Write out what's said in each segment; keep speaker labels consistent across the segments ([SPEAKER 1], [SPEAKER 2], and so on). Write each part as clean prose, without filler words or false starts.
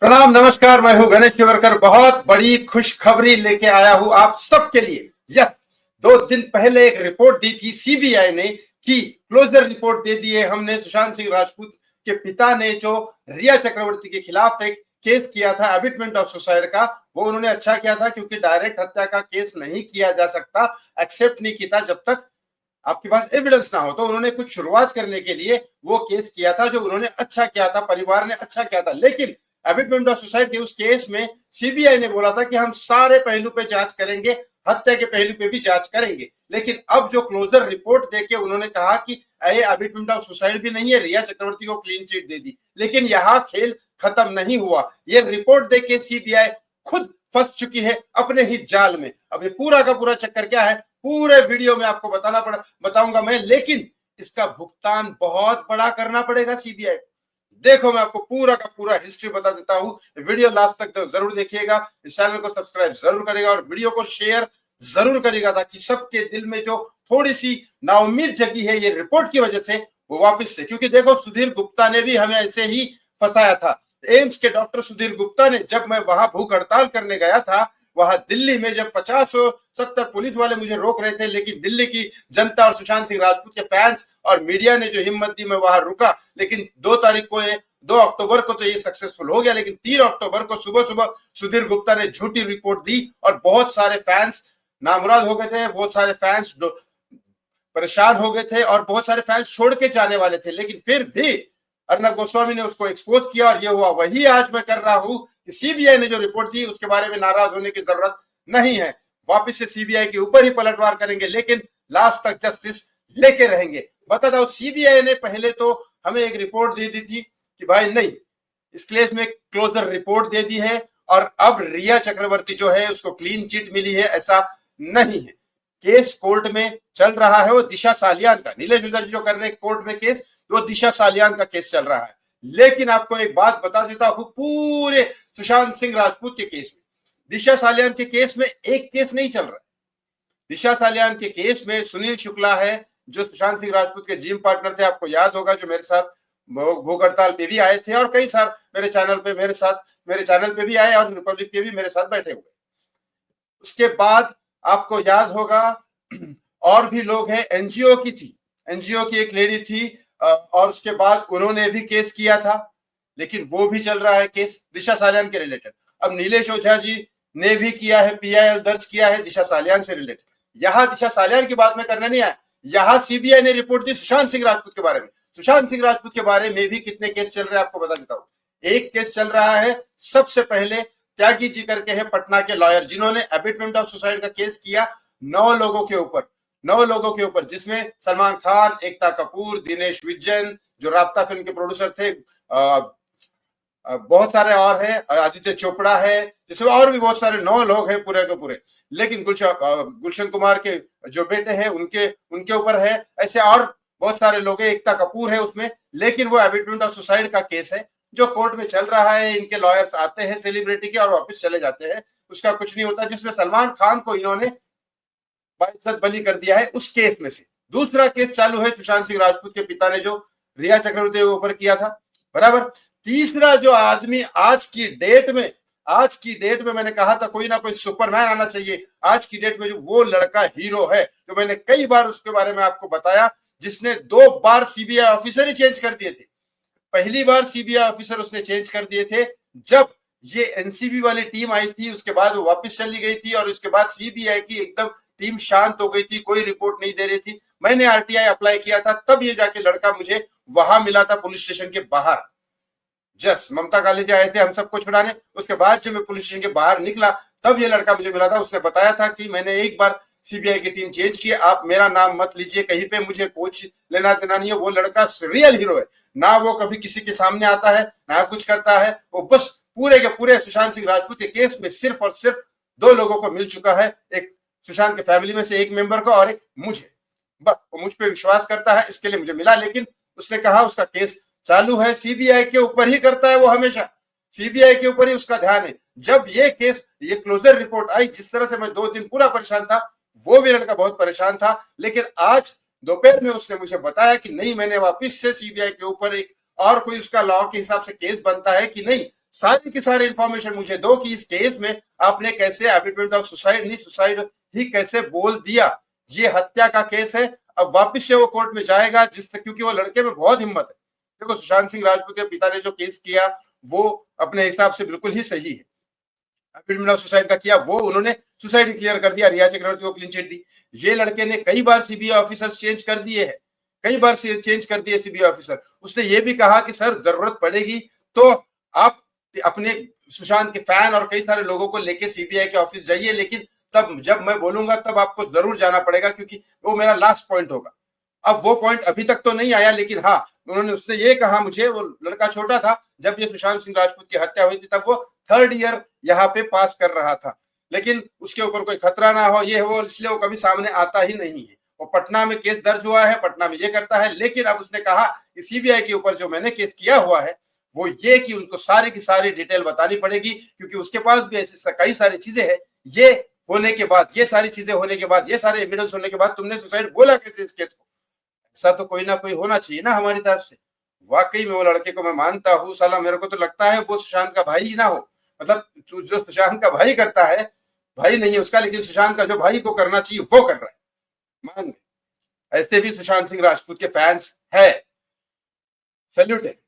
[SPEAKER 1] प्रणाम, नमस्कार। मैं हूं गणेश शिवरकर। बहुत बड़ी खुशखबरी लेके आया हूं आप सबके लिए। यस, 2 दिन पहले एक रिपोर्ट दी थी सीबीआई ने कि क्लोजर रिपोर्ट दे दी है हमने। सुशांत सिंह राजपूत के पिता ने जो रिया चक्रवर्ती के खिलाफ एक केस किया था अबिटमेंट ऑफ सुसाइड का, वो उन्होंने अच्छा किया था क्योंकि डायरेक्ट हत्या का केस नहीं किया जा सकता, एक्सेप्ट नहीं किया जब तक आपके पास एविडेंस ना हो। तो उन्होंने कुछ शुरुआत करने के लिए वो केस किया था, जो उन्होंने अच्छा किया था, परिवार ने अच्छा किया था। लेकिन अबिटमेंट ऑफ सुसाइड के उस केस में सीबीआई ने बोला था कि हम सारे पहलू पे जांच करेंगे, हत्या के पहलू पे भी जांच करेंगे। लेकिन अब जो क्लोजर रिपोर्ट देके उन्होंने कहा कि ये अबिटमेंट ऑफ सुसाइड भी नहीं है, रिया चक्रवर्ती को क्लीन चिट दे दी। लेकिन यहाँ खेल खत्म नहीं हुआ। ये रिपोर्ट देके सीबीआई खुद फंस चुकी है अपने ही जाल में। अब ये पूरा का पूरा चक्कर क्या है, पूरे वीडियो में आपको बताऊंगा मैं। लेकिन इसका भुगतान बहुत बड़ा करना पड़ेगा सीबीआई। देखो, मैं आपको पूरा का पूरा हिस्ट्री बता देता हूं। वीडियो लास्ट तक तो जरूर देखिएगा। इस चैनल को सब्सक्राइब जरूर करेगा और वीडियो को शेयर जरूर करेगा, ताकि सबके दिल में जो थोड़ी सी नाउम्मीद जगी है ये रिपोर्ट की वजह से, वो वापस से। क्योंकि देखो, सुधीर गुप्ता ने भी हमें ऐसे ही फंसाया था। एम्स के डॉक्टर सुधीर गुप्ता ने, जब मैं वहां भूख हड़ताल करने गया था, वहां दिल्ली में जब 50-70 पुलिस वाले मुझे रोक रहे थे, लेकिन दिल्ली की जनता और सुशांत सिंह राजपूत के फैंस और मीडिया ने जो हिम्मत दी, मैं वहां रुका। लेकिन 2 अक्टूबर को तो ये सक्सेसफुल हो गया। लेकिन 3 अक्टूबर को सुबह सुबह सुधीर गुप्ता ने झूठी रिपोर्ट दी और बहुत सारे फैंस नामुराद हो गए थे, बहुत सारे फैंस परेशान हो गए थे और बहुत सारे फैंस छोड़ के जाने वाले थे। लेकिन फिर भी अर्नब गोस्वामी ने उसको एक्सपोज किया और ये हुआ। वही आज मैं कर रहा हूं कि सीबीआई ने जो रिपोर्ट दी उसके बारे में नाराज होने की जरूरत नहीं है। वापिस से सीबीआई के ऊपर ही पलटवार करेंगे, लेकिन लास्ट तक जस्टिस लेके रहेंगे। बता दो, सीबीआई ने पहले तो हमें एक रिपोर्ट दे दी थी कि भाई नहीं, इस केस में क्लोजर रिपोर्ट दे दी है और अब रिया चक्रवर्ती जो है उसको क्लीन चिट मिली है, ऐसा नहीं है। केस कोर्ट में चल रहा है वो दिशा सालियान का। नीलेश ओझा जी जो कर रहे हैं कोर्ट में केस, वो दिशा सालियान का केस चल रहा है। लेकिन आपको एक बात बता देता हूं, पूरे सुशांत सिंह राजपूत के केस में, दिशा सालियान के केस में एक केस नहीं चल रहा है। दिशा सालियान के केस में सुनील शुक्ला है, जो सुशांत सिंह राजपूत के जिम पार्टनर थे, आपको याद होगा, जो मेरे साथ भूख हड़ताल पे भी आए थे और कई साल मेरे चैनल पे भी आए और रिपब्लिक पे भी मेरे साथ बैठे हुए। उसके बाद आपको याद होगा और भी लोग हैं। एनजीओ की थी, एनजीओ की एक लेडी थी और उसके बाद उन्होंने भी केस किया था, लेकिन वो भी चल रहा है केस दिशा सालियान के रिलेटेड। अब नीलेश ओझा जी ने भी किया है, पीआईएल दर्ज किया है दिशा सालियान से रिलेटेड। यहां दिशा सालियान की बात में करने नहीं आया, यहां सीबीआई ने रिपोर्ट दी सुशांत सिंह राजपूत के बारे में। सुशांत सिंह राजपूत के बारे में भी कितने केस चल रहे हैं आपको बता देता हूं। एक केस चल रहा है सबसे पहले, त्यागी जी करके है पटना के लॉयर, जिन्होंने अबिटमेंट ऑफ सुसाइड का केस किया 9 लोगों के ऊपर, जिसमें सलमान खान, एकता कपूर, दिनेश विजयन जो राबता फिल्म के प्रोड्यूसर थे, बहुत सारे और है, आदित्य चोपड़ा है, जिसमें और भी बहुत सारे 9 लोग हैं पूरे के पूरे। लेकिन गुलशन कुमार के जो बेटे हैं उनके ऊपर है। ऐसे और बहुत सारे लोग हैं, एकता कपूर है उसमें। लेकिन वो अबिटमेंट ऑफ सुसाइड का केस है जो कोर्ट में चल रहा है। इनके लॉयर्स आते हैं सेलिब्रिटी के और वापस चले जाते हैं, उसका कुछ नहीं होता। जिसमें सलमान खान को इन्होंने बाइज्जत बली कर दिया है, उस केस में से दूसरा केस चालू है सुशांत सिंह राजपूत के पिता ने जो रिया चक्रवर्ती के ऊपर किया था, बराबर। तीसरा जो आदमी आज की डेट में मैंने कहा था कोई ना कोई सुपरमैन आना चाहिए। आज की डेट में जो वो लड़का हीरो है, जो मैंने कई बार उसके बारे में आपको बताया, जिसने 2 बार सीबीआई ऑफिसर ही चेंज कर दिए थे। पहली बार सीबीआई ऑफिसर उसने चेंज कर दिए थे जब ये एनसीबी वाली टीम आई थी, उसके बाद वो वापस चली गई थी और उसके बाद सीबीआई की एकदम टीम शांत हो गई थी, कोई रिपोर्ट नहीं दे रही थी। मैंने आरटीआई अप्लाई किया था, तब ये जाके लड़का मुझे वहां मिला था पुलिस स्टेशन के बाहर। जस्ट ममता कालिजी आए थे हम सबको छुड़ाने, उसके बाद जब मैं पुलिस स्टेशन के बाहर निकला तब ये लड़का मुझे मिला था। उसने बताया था कि मैंने एक बार सीबीआई की टीम चेंज की, आप मेरा नाम मत लीजिए कहीं पे, मुझे कुछ लेना देना नहीं है। वो लड़का रियल हीरो है, ना वो कभी किसी के सामने आता है ना कुछ करता है। वो बस पूरे के पूरे सुशांत सिंह राजपूत के केस में सिर्फ और सिर्फ 2 लोगों को मिल चुका है, एक सुशांत के फैमिली में से एक मेंबर को और एक मुझे। बस वो मुझ पर विश्वास करता है, इसके लिए मुझे मिला। लेकिन उसने कहा उसका केस चालू है, सीबीआई के ऊपर ही करता है वो, हमेशा सीबीआई के ऊपर ही उसका ध्यान है। जब ये केस, ये क्लोजर रिपोर्ट आई, जिस तरह से मैं 2 दिन पूरा परेशान था, वो भी लड़का बहुत परेशान था। लेकिन आज दोपहर में उसने मुझे बताया कि नहीं, मैंने वापस से सीबीआई के ऊपर एक और कोई उसका लॉ के हिसाब से केस बनता है कि नहीं, सारी की सारी इंफॉर्मेशन मुझे दो कि इस केस में आपने कैसे एबिटमेंट ऑफ सुसाइड नहीं, सुसाइड ही कैसे बोल दिया, ये हत्या का केस है। अब वापस से वो कोर्ट में जाएगा, क्योंकि वो लड़के में बहुत हिम्मत है। देखो सुशांत सिंह राजपूत के पिता ने जो केस किया वो अपने हिसाब से बिल्कुल ही सही है। एबिटमेंट ऑफ सुसाइड का किया, वो उन्होंने सुसाइड क्लियर कर दिया, रिया चक्रवर्ती को क्लीन चिट दी। ये लड़के ने कई बार सीबीआई ऑफिसर चेंज कर दिए हैं, कई बार चेंज कर दिए सीबीआई ऑफिसर। उसने ये भी कहा कि सर जरूरत पड़ेगी तो आप अपने सुशांत के फैन और कई सारे लोगों को लेके सीबीआई के ऑफिस जाइए, लेकिन तब जब मैं बोलूंगा तब आपको जरूर जाना पड़ेगा, क्योंकि वो मेरा लास्ट पॉइंट होगा। अब वो पॉइंट अभी तक तो नहीं आया, लेकिन हाँ उसने ये कहा मुझे, वो लड़का छोटा था जब ये सुशांत सिंह राजपूत की हत्या हुई थी, तब वो 3rd ईयर यहाँ पे पास कर रहा था, लेकिन उसके ऊपर कोई खतरा ना हो ये वो, इसलिए वो कभी सामने आता ही नहीं है। वो पटना में केस दर्ज हुआ है, पटना में ये करता है, लेकिन अब उसने कहा कि सीबीआई के ऊपर जो मैंने केस किया हुआ है वो ये कि उनको सारी की सारी डिटेल बतानी पड़ेगी, क्योंकि उसके पास भी ऐसी कई सारी चीजें हैं। ये होने के बाद, ये सारी चीजें होने के बाद, ये सारे एविडेंस होने के बाद तुमने सुसाइड बोला कैसे इस केस को? ऐसा तो कोई ना कोई होना चाहिए ना हमारी तरफ से। वाकई में वो लड़के को मैं मानता हूँ, साला मेरे को तो लगता है वो सुशांत का भाई ही ना हो, मतलब जो सुशांत का भाई करता है, भाई नहीं है उसका, लेकिन सुशांत का जो भाई को करना चाहिए वो कर रहा है। मान गए, ऐसे भी सुशांत सिंह राजपूत के फैंस है। सैल्यूट है,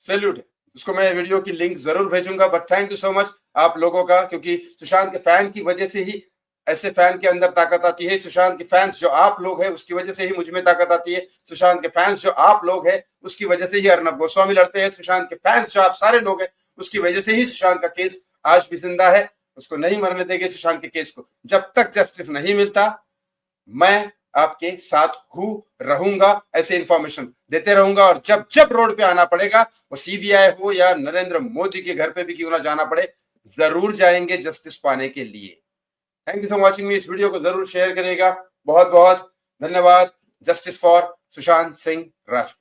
[SPEAKER 1] सैल्यूट है। उसको मैं वीडियो की लिंक जरूर भेजूंगा, but thank you so much आप लोगों का, क्योंकि सुशांत के फैन की वजह से ही ऐसे फैन के अंदर ताकत आती है। सुशांत के फैंस जो आप लोग हैं उसकी वजह से ही मुझ में ताकत आती है। सुशांत के फैंस जो आप लोग हैं उसकी वजह से ही अर्नब गोस्वामी लड़ते हैं। सुशांत के फैंस जो आप सारे लोग हैं उसकी वजह से ही सुशांत का केस आज भी जिंदा है। उसको नहीं मरने देंगे सुशांत के केस को, जब तक जस्टिस नहीं मिलता। मैं आपके साथ हूं, रहूंगा, ऐसे इंफॉर्मेशन देते रहूंगा, और जब जब रोड पे आना पड़ेगा, वो सीबीआई हो या नरेंद्र मोदी के घर पे भी क्यों ना जाना पड़े, जरूर जाएंगे जस्टिस पाने के लिए। थैंक यू फॉर वॉचिंग मी। इस वीडियो को जरूर शेयर करिएगा। बहुत बहुत धन्यवाद। Justice for Sushant Singh Rajput.